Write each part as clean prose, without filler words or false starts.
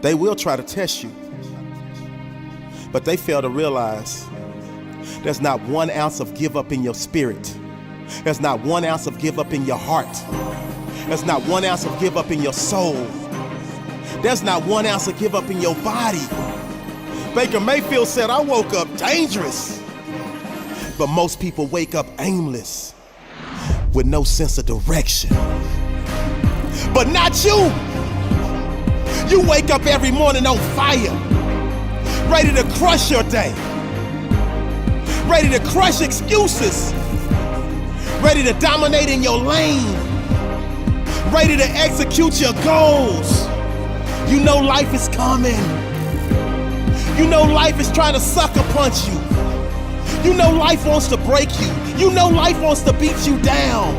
They will try to test you, but they fail to realize there's not 1 ounce of give up in your spirit. There's not 1 ounce of give up in your heart. There's not 1 ounce of give up in your soul. There's not 1 ounce of give up in your body. Baker Mayfield said, I woke up dangerous. But most people wake up aimless, with no sense of direction. But not you. You wake up every morning on fire, ready to crush your day, ready to crush excuses, ready to dominate in your lane, ready to execute your goals. You know life is coming. You know life is trying to sucker punch you. You know life wants to break you. You know life wants to beat you down.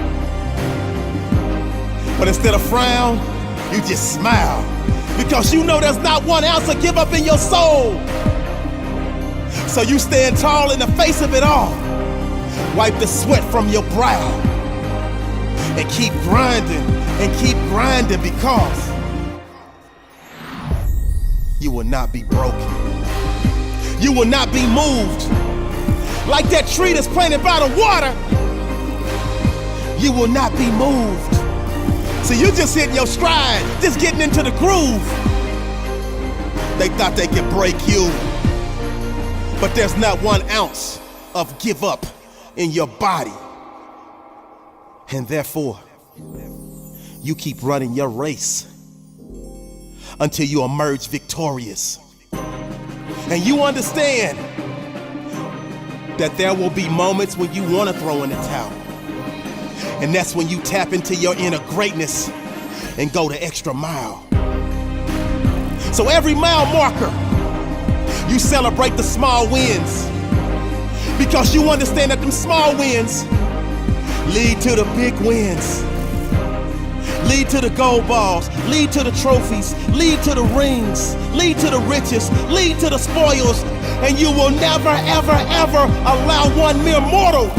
But instead of frown, you just smile, because you know there's not 1 ounce of give up in your soul. So you stand tall in the face of it all. Wipe the sweat from your brow and keep grinding because you will not be broken. You will not be moved. Like that tree that's planted by the water, you will not be moved. So you just hitting your stride, just getting into the groove. They thought they could break you, but there's not 1 ounce of give up in your body. And therefore, you keep running your race until you emerge victorious. And you understand that there will be moments when you want to throw in the towel. And that's when you tap into your inner greatness and go the extra mile. So every mile marker, you celebrate the small wins, because you understand that them small wins lead to the big wins, lead to the gold balls, lead to the trophies, lead to the rings, lead to the riches, lead to the spoils, and you will never, ever, ever allow one mere mortal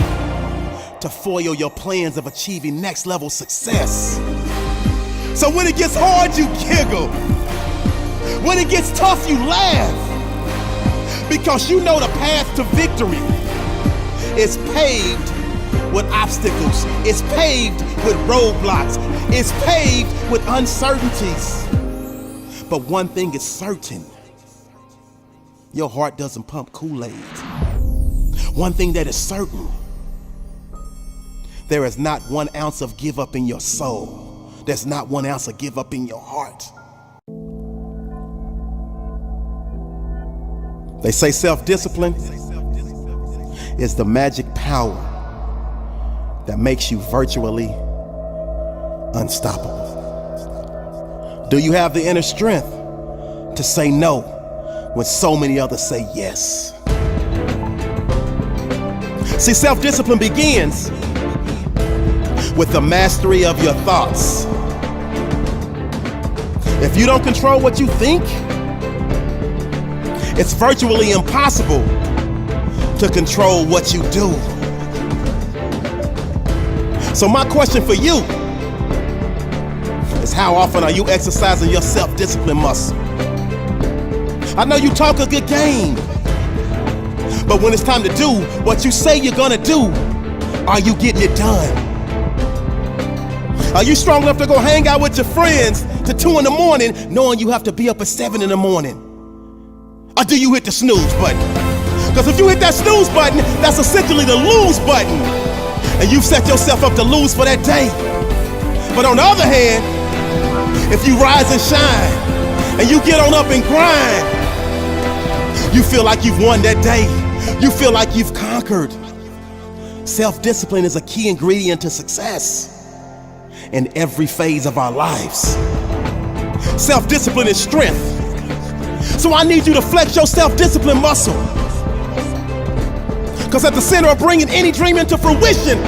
to foil your plans of achieving next level success. So when it gets hard, you giggle. When it gets tough, you laugh, because you know the path to victory is paved with obstacles. It's paved with roadblocks. It's paved with uncertainties. But one thing is certain: your heart doesn't pump Kool-Aid. One thing that is certain: there is not 1 ounce of give up in your soul. There's not 1 ounce of give up in your heart. They say self-discipline is the magic power that makes you virtually unstoppable. Do you have the inner strength to say no when so many others say yes? See, self-discipline begins with the mastery of your thoughts. If you don't control what you think, it's virtually impossible to control what you do. So my question for you is, how often are you exercising your self-discipline muscle? I know you talk a good game, but when it's time to do what you say you're gonna do, are you getting it done? Are you strong enough to go hang out with your friends to 2 in the morning, knowing you have to be up at 7 in the morning? Or do you hit the snooze button? Because if you hit that snooze button, that's essentially the lose button, and you've set yourself up to lose for that day. But on the other hand, if you rise and shine and you get on up and grind, you feel like you've won that day. You feel like you've conquered. Self-discipline is a key ingredient to success in every phase of our lives. Self-discipline is strength. So I need you to flex your self-discipline muscle, because at the center of bringing any dream into fruition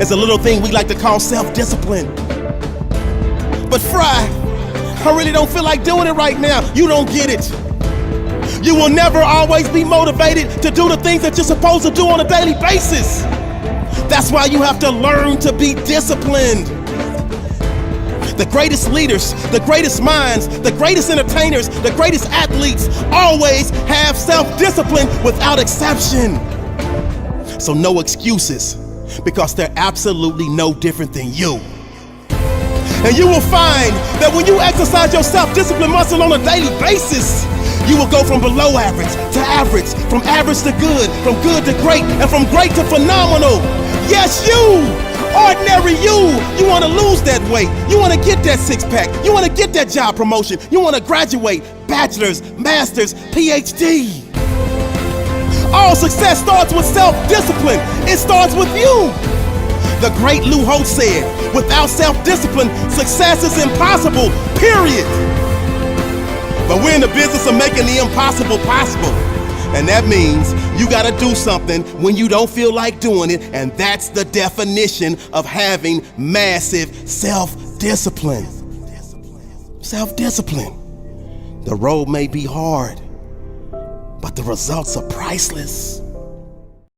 is a little thing we like to call self-discipline. But Fry, I really don't feel like doing it right now. You don't get it. You will never always be motivated to do the things that you're supposed to do on a daily basis. That's why you have to learn to be disciplined. The greatest leaders, the greatest minds, the greatest entertainers, the greatest athletes always have self-discipline without exception. So no excuses, because they're absolutely no different than you. And you will find that when you exercise your self-discipline muscle on a daily basis, you will go from below average to average, from average to good, from good to great, and from great to phenomenal. Yes, you, ordinary you want to lose that weight. You want to get that six-pack. You want to get that job promotion. You want to graduate, bachelor's, master's, PhD. All success starts with self-discipline. It starts with you. The great Lou Holtz said, without self-discipline, success is impossible, period. But we're in the business of making the impossible possible. And that means you gotta do something when you don't feel like doing it, and that's the definition of having massive self-discipline. Self-discipline. The road may be hard, but the results are priceless.